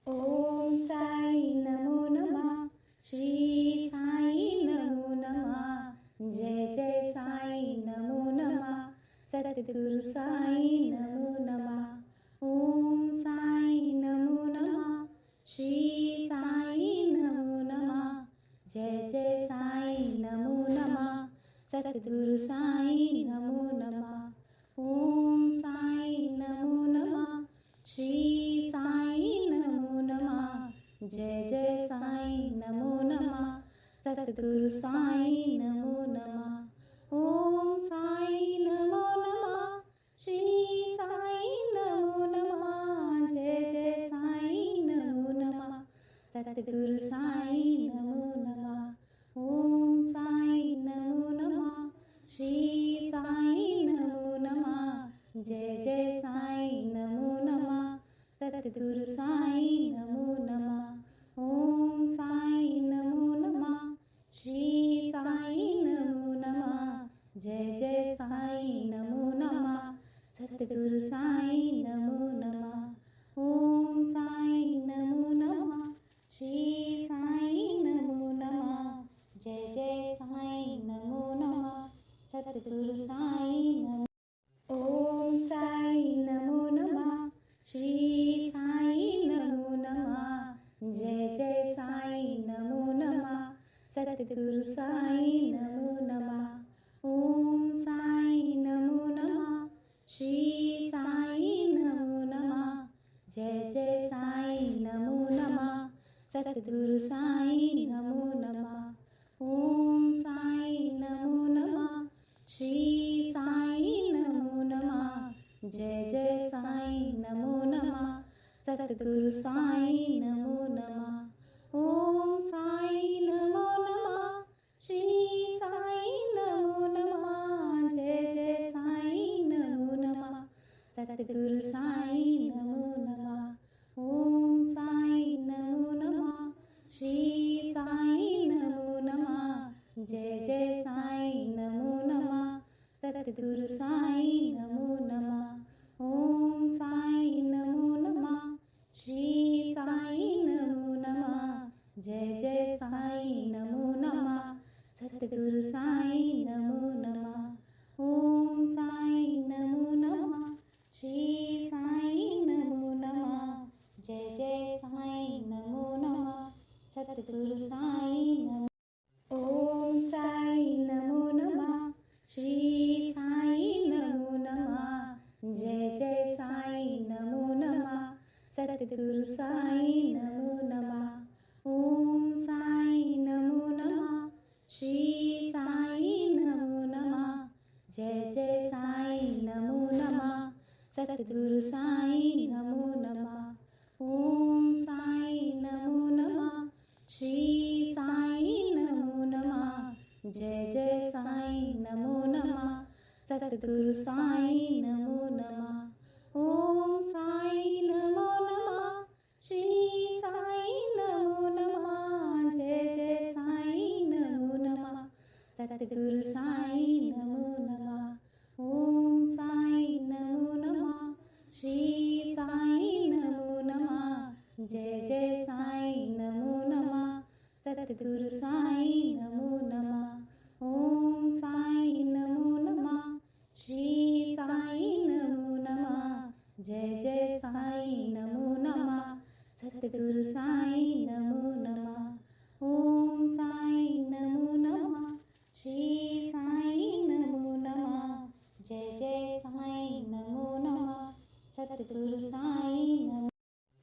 ओम साई नमो नमः. श्री साई नमो नमः. जय जय साई नमो नमः. सद्गुरु साई नमो नमः. ओम साई नमो नमः. श्री साई नमो नमः. जय जय साई नमो नमः. सद्गुरु साई नमो नमः. ओम साई नमो नमः. श्री साई नमो नमः. जय जय साई नमो नमः. सद्गुरु साई नमो नमः. ओम साई नमो नमः. श्री साई नमो नमः. जय जय साई नमो नमः. सद्गुरु साई नमो नमः. ओम साई नमो नमः. श्री साई नमो नमः. जय जय साई नमो नमः. सद्गुरु साई नमो नमः. ओम साई नमो नमः. श्री साई नमो नमः. जय जय साई नमो नमः. सद्गुरु साई नमो नमः. ओम साई नमो नमः. श्री साई नमो नमः. जय जय साई नमो नमः. सद्गुरु साई नमो. ओम साई नमो नमः. श्री साई नमो नमः. जय जय साई नमो नमः. सद्गुरु साई नमो नमः. ओम साई नमो नमः. श्री साई नमो नमः. जय जय साई नमो नमः. सद्गुरु साई नमो नमः. ओम साई नमो नमः. श्री साई नमो नमः. जय जय साई नमो नमः. सद्गुरु साई नमो नमः. ओम साई नमो नमः. श्री साई नमो नमः. जय जय साई नमो नमः. सद्गुरु साई नमो नमः. ओम साई नमो नमः. श्री साई नमो नमः. जय जय साई नमो नमः. सद्गुरु साई नमो नमः. ओम साई नमो नमः. श्री साई नमो नमः. जय जय साई नमो नमः. सद्गुरु साई नमो नमः. ओम साई नमो नमः. श्री साई नमो नमः. जय जय साई नमो नमः. सद्गुरु साई नमो. ओम साई नमो नमः. श्री साई नमो नमः. जय जय साई नमो नमः. सद्गुरु साई नमो नमः. ओम साई नमो नमः. श्री साई नमो नमः. जय जय साई नमो नमः. सद्गुरु साई नमो नमः. ओम साई नमो नमः. श्री साई नमो नमः. जय जय साई नमो नमः. सद्गुरु साई नमो नमः. ओम साई नमो नमः. श्री साई नमो नमः. जय जय साई नमो नमः. सद्गुरु साई नमो नमः. ओम साई नमो नमः. श्री साई नमो नमः. जय जय साई नमो नमः. सद्गुरु साई नमो नमः. ओम साई नमो नमः. श्री साई नमो नमः. जय जय साई नमो नमः. सद्गुरु साई नमो नमः. ओम साई नमो नमः. श्री साई नमो नमः. जय जय साई नमो नमः. सद्गुरु साई नमो.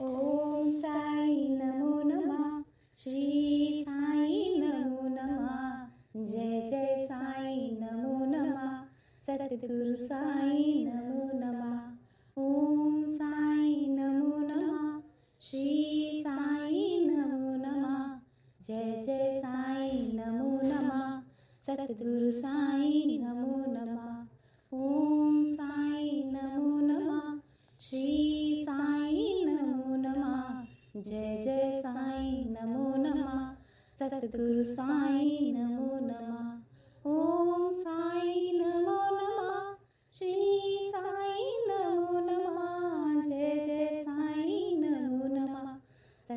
ओम साई नमो नमः. श्री साई नमो नमः. जय जय साई नमो नमः. सद्गुरु साई नमो नमः. ओम साई नमो नमः. श्री साई नमो नमः. जय जय साई नमो नमः. सद्गुरु साई नमो नमः. ओम साई नमो नमः. श्री साई नमो नमः. जय जय साई नमो नमः. सद्गुरु साई नमो नमः. ओम साई नमो नमः. श्री साई नमो नमः. जय जय साई नमो नमः.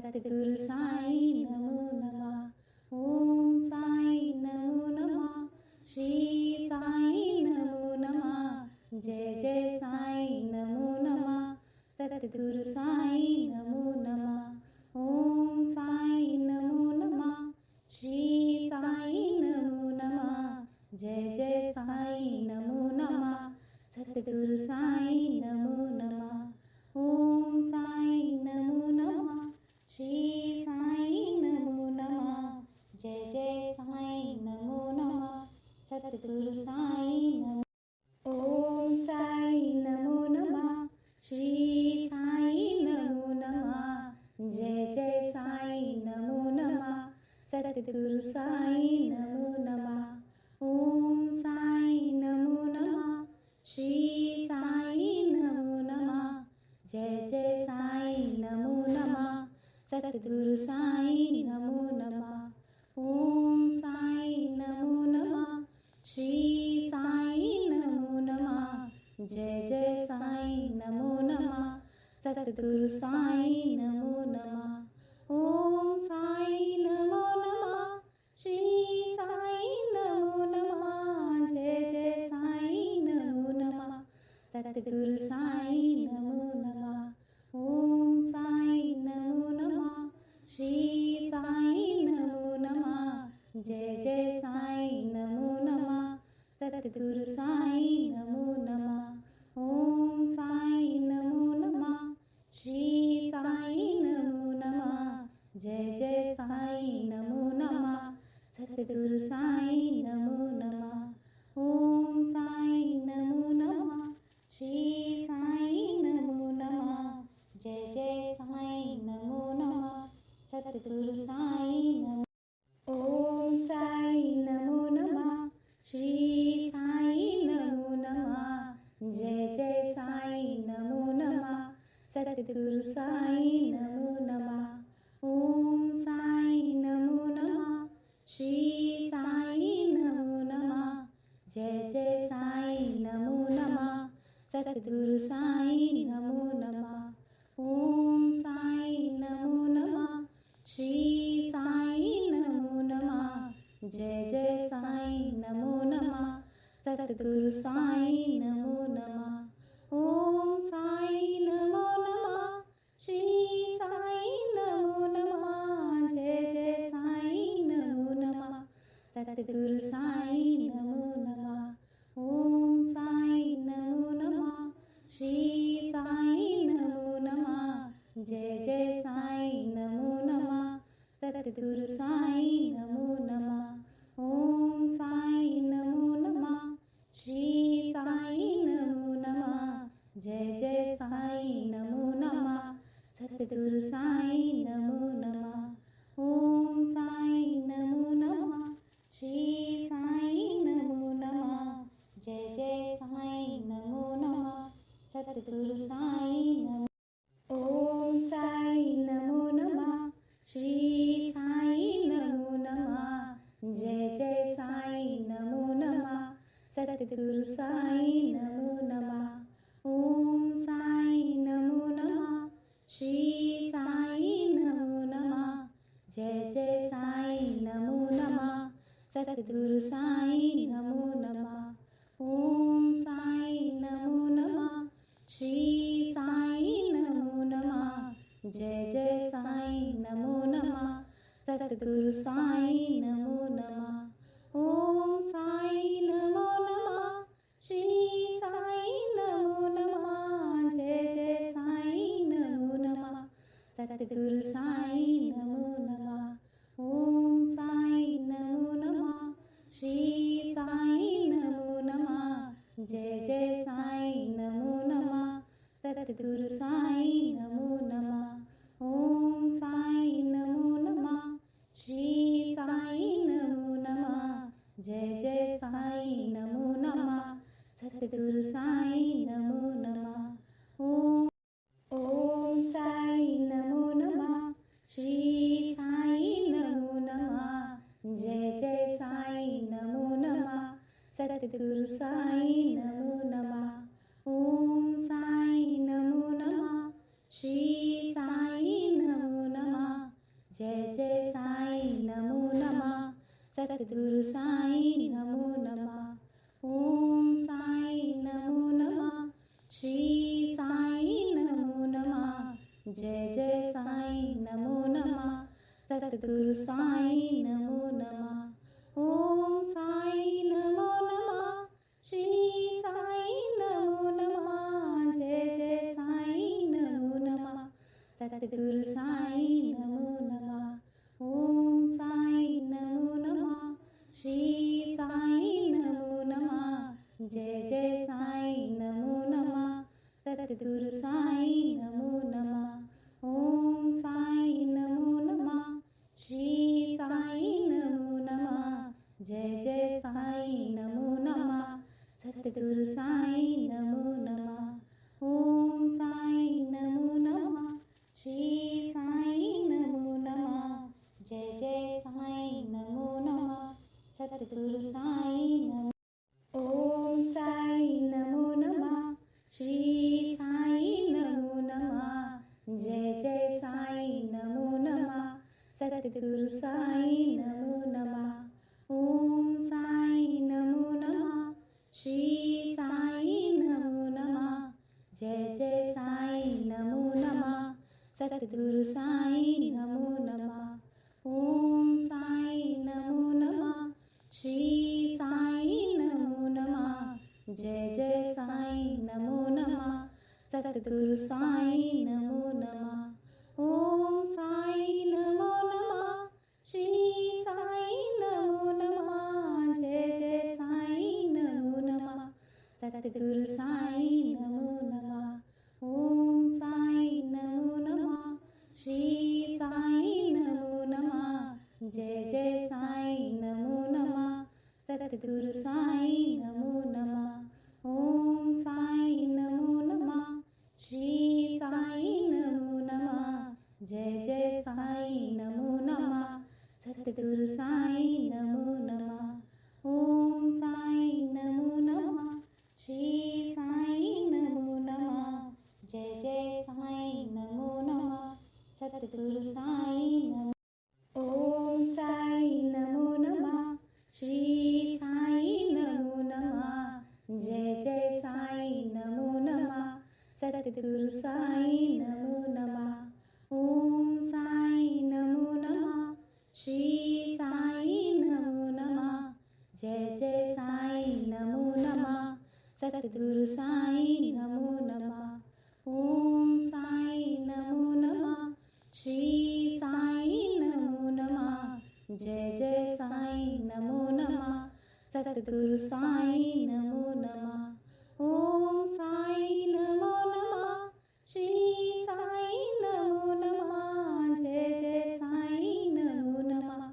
सद्गुरु साईं नमो नमः। ओम साईं नमो नमः। श्री साईं नमो नमः। जय जय साईं नमो नमः। सद्गुरु साईं नमो नमः। ओम साईं नमो नमः। श्री साईं नमो नमः। जय जय साईं नमो नमः। सद्गुरु साईं नमो नमः। ओम साईं नमो नमः। श्री साईं नमो नमः। जय जय साईं नमो नमः। सद्गुरु साईं नमो। ओम साईं नमो नमः। श्री साईं नमो नमः। जय जय साईं नमो नमः। सद्गुरु साईं नमो नमः। ओम साईं नमो नमः। श्री साईं नमो नमः। जय जय साईं नमो नमः। सद्गुरु साईं नमो नमः। ओम साईं नमो नमः। श्री साईं नमो नमः। जय जय साईं नमो नमः। सद्गुरु साईं नमो नमः। ओम साईं नमो नमः। श्री साईं नमो नमः। जय जय साईं नमो नमः। सद्गुरु साईं नमो नमः। ओम साईं नमो नमः। श्री साईं नमो नमः। जय जय साईं नमो नमः। सद्गुरु साईं नमो नमः। ओम साईं नमो नमः। श्री साईं नमो नमः। जय जय साईं नमो नमः। सद्गुरु साईं नमो नमः। ओम साईं नमो नमः। श्री साईं नमो नमः। जय जय साईं नमो नमः। सद्गुरु साईं नमो। ओम साईं नमो नमः। श्री साईं नमो नमः। जय जय साईं नमो नमः। सद्गुरु साईं नमो नमः। ओम साईं नमो नमः। श्री साईं नमो नमः। जय जय साईं नमो नमः। सद्गुरु साईं नमो नमः। ओम साईं नमो नमः। श्री साईं नमो नमः। जय जय साईं नमो नमः। सद्गुरु साईं नमो नमः। ओम साईं नमो नमः। श्री साईं नमो नमः। जय जय साईं नमो नमः। सद्गुरु साईं नमो नमः। ओम साईं नमो नमः। श्री साईं नमो नमः। जय जय साईं नमो नमः। सद्गुरु साईं नमो नमः। ओम साईं नमो नमः। श्री साईं नमो नमः। जय जय साईं नमो नमः। सद्गुरु साईं नमो नमः। ओम साईं नमो नमः। श्री साईं नमो नमः। जय जय साईं नमो नमः। सद्गुरु साईं नमो। ओम साईं नमो नमः। श्री साईं नमो नमः। जय जय साईं नमो नमः। सद्गुरु साईं नमो नमः। ओम साईं नमो नमः। श्री साईं नमो नमः। जय जय साईं नमो नमः। सद्गुरु साईं नमो नमः। ओम साईं नमो नमः। श्री साईं नमो नमः। जय जय साईं नमो नमः। सद्गुरु साईं नमो नमः। ओम साईं नमो नमः। श्री साईं नमो नमः। जय जय साईं नमो नमः। सद्गुरु साईं नमो नमः। ओम साईं नमो नमः। श्री साईं नमो नमः। जय जय साईं नमो नमः। सद्गुरु साईं नमो नमः। ओम साईं नमो नमः। श्री साईं नमो नमः। जय जय साईं नमो नमः। सद्गुरु साईं नमो नमः। ओम साईं नमो नमः। श्री साईं नमो नमः। जय जय साईं नमो नमः। सद्गुरु साईं नमो नमः। ओम साईं नमो नमः। श्री साईं नमो नमः। जय जय साईं नमो नमः सतगुरु साईं नमो नमः ओम साईं नमो नमः श्री साईं नमो नमः जय जय साईं नमो नमः सतगुरु साईं नमो नमः ओम साईं नमो नमः श्री साईं नमो नमः जय जय साईं नमो नमः सतगुरु साईं नमो नमः ओम साईं नमो नमः श्री साईं नमो नमः जय जय साईं नमो नमः सतगुरु साईं नमो नमः ओम साईं नमो नमः श्री साईं नमो नमः जय जय साईं नमो नमः सतगुरु साईं नमो नमः ओम साईं नमो नमः श्री साईं नमो नमः जय जय साईं नमो नमः सतगुरु साईं नमो ओम साईं नमो नमः श्री साईं नमो नमः जय जय साईं नमो नमः सतगुरु साईं नमो नमः ओम साईं नमो नमः श्री साईं नमो नमः जय जय साईं नमो नमः सतगुरु साईं नमो नमः ओम साईं नमो नमः श्री साईं नमो नमः जय जय साईं नमो नमः सतगुरु साईं नमो नमः ओम साईं नमो नमः श्री साईं नमो नमः जय जय साईं नमो नमः सतगुरु साईं नमो नमः ओम साईं नमो नमः श्री साईं नमो नमः जय जय साईं नमो नमः सतगुरु साईं नमो नमः ओम साईं नमो नमः श्री साईं नमो नमः जय जय साईं नमो नमः सतगुरु साईं नमो नमः ओम साईं नमो नमः श्री साईं नमो नमः जय जय साईं नमो नमः सतगुरु साईं नमो ओम साईं नमो नमः श्री साईं नमो नमः जय जय साईं नमो नमः सतगुरु साईं नमो नमः ओम साईं नमो नमः श्री साईं नमो नमः जय जय साईं नमो नमः सतगुरु साईं नमो नमः ओम साईं नमो नमः श्री साईं नमो नमः जय जय साईं नमो नमः सतगुरु साईं नमो नमः ओम साईं नमो नमः श्री साईं नमो नमः जय जय साईं नमो नमः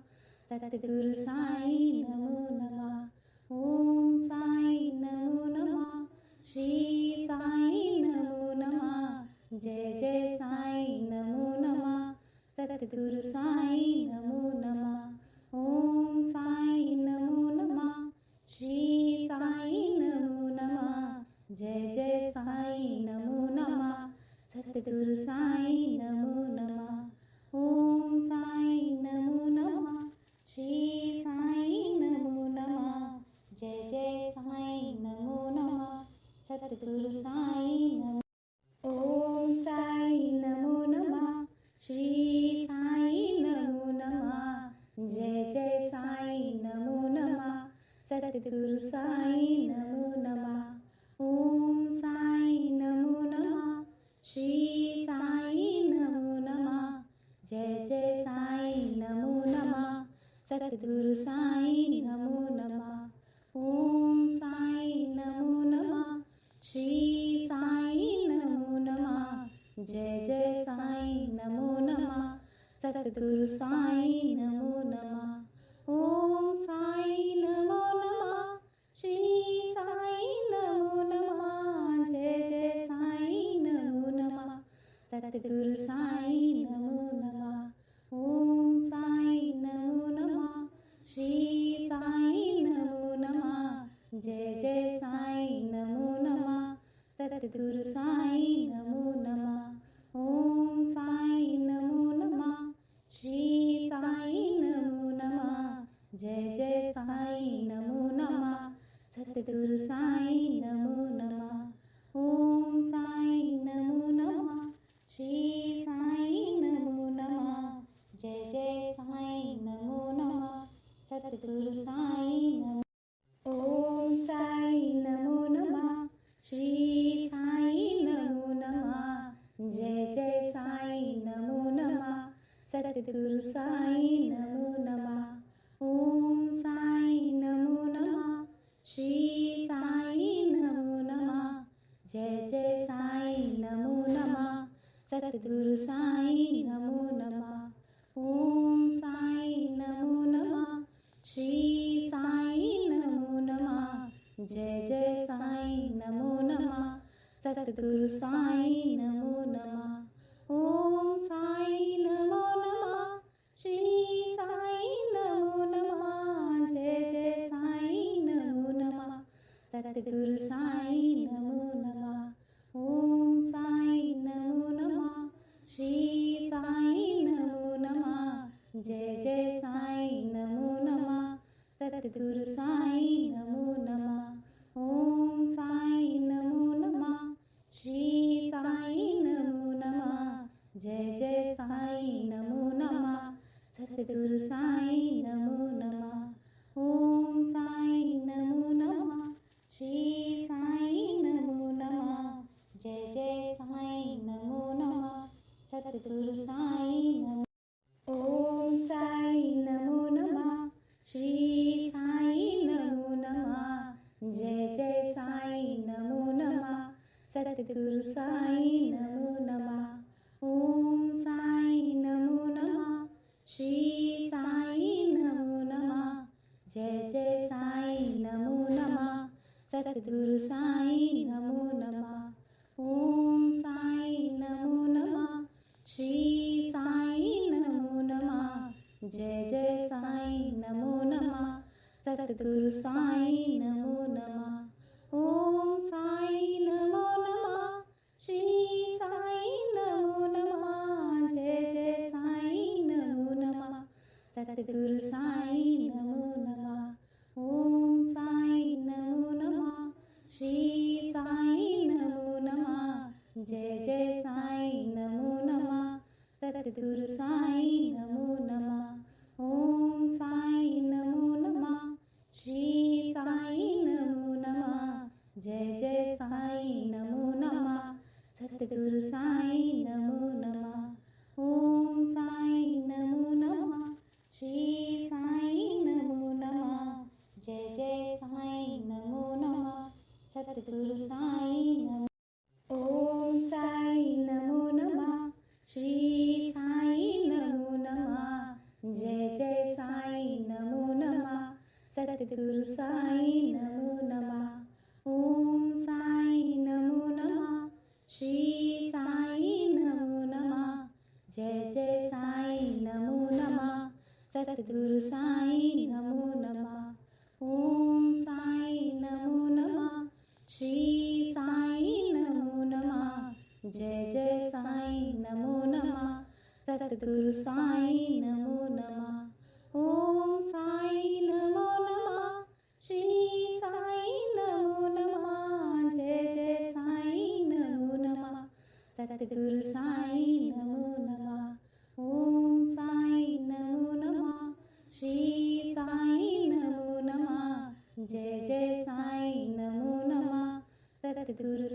सतगुरु साईं नमो नमः ओम साईं नमो नमः श्री साईं नमो नमः जय जय साईं नमो नमः सतगुरु साईं नमो नमः ओम साईं नमो नमः श्री साईं नमो नमः जय जय साईं नमो नमः सतगुरु साईं नमो नमः ओम साईं नमो नमः श्री साईं नमो नमः जय जय साईं नमो नमः सतगुरु साईं नमो ओम साईं नमो नमः श्री साईं नमो नमः जय जय साईं नमो नमः सतगुरु साईं नमो नमः ओम साईं नमो नमः श्री साईं नमो नमः जय जय साईं नमो नमः सतगुरु साईं नमो नमः ओम साईं नमो नमः श्री साईं नमो नमः जय जय साईं नमो नमः सतगुरु साईं नमो नमः ओम साईं नमो नमः श्री साईं नमो नमः जय जय साईं नमो नमः सतगुरु साईं नमो नमः ओम साईं नमो नमः श्री साईं नमो नमः जय जय साईं नमो नमः सतगुरु साईं नमो नमः ओम साईं नमो नमः श्री सद्गुरु साई नमो नमः. ओम साई नमो नमः. श्री साई नमो नमः. जय जय साई नमो नमः. सद्गुरु साई नमो नमः. ओम साई नमो नमः. श्री साई नमो नमः. जय जय साई नमो नमः. सद्गुरु साई नमो नमः. ओम साई नमो नमः. श्री साई नमो नमः. जय जय साई नमो नमः. सद्गुरु साई नमो नमः. ओम साई नमो नमः. श्री साई नमो नमः. जय जय साई नमो नमः. सद्गुरु साई नमो नमः. ओम साई नमो नमः. श्री साई नमो नमः. जय जय साई नमो नमः. सद्गुरु साई नमो नमः. ओम साई नमो नमः. श्री साई नमो नमः. जय जय साई नमो नमः. सद्गुरु साई नमो. ओम साई नमो नमः. श्री साई नमो नमः. जय जय साई नमो नमः. सद्गुरु साई नमो नमः. ओम साई नमो नमः. श्री साई नमो नमः. जय जय साई नमो नमः. सद्गुरु साई नमो नमः. ओम साई नमो नमः. श्री साई नमो नमः. जय जय साई नमो नमः. सद्गुरु साई नमो नमः. ओम साई नमो नमः. श्री साई नमो नमः. जय जय साई नमो नमः. सद्गुरु साई नमो नमः. ओम साई नमो नमः. श्री साई नमो नमः. जय जय साई नमो नमः. सद्गुरु साई नमो नमः. ओम साई नमो नमः. श्री साई नमो नमः. जय जय साई नमो नमः. सद्गुरु साई नमो नमः. ओम साई नमो नमः. श्री साई नमो नमः. जय जय साई नमो नमः. सद्गुरु साई नमो. ओम साई नमो नमः. श्री साई नमो नमः. जय जय साई नमो नमः. सद्गुरु साई नमो नमः. ओम साई नमो नमः. श्री साई नमो नमः. जय जय साई नमो नमः. सद्गुरु साई नमो नमः. ओम साई नमो नमः. श्री साई नमो नमः. जय जय साई नमो नमः. सद्गुरु साई नमो नमः. ओम साई नमो नमः. श्री साई नमो नमः. जय जय साई नमो नमः. सद्गुरु साई नमो नमः. ओम साई नमो नमः. श्री साई नमो नमः. जय जय साई नमो नमः. सद्गुरु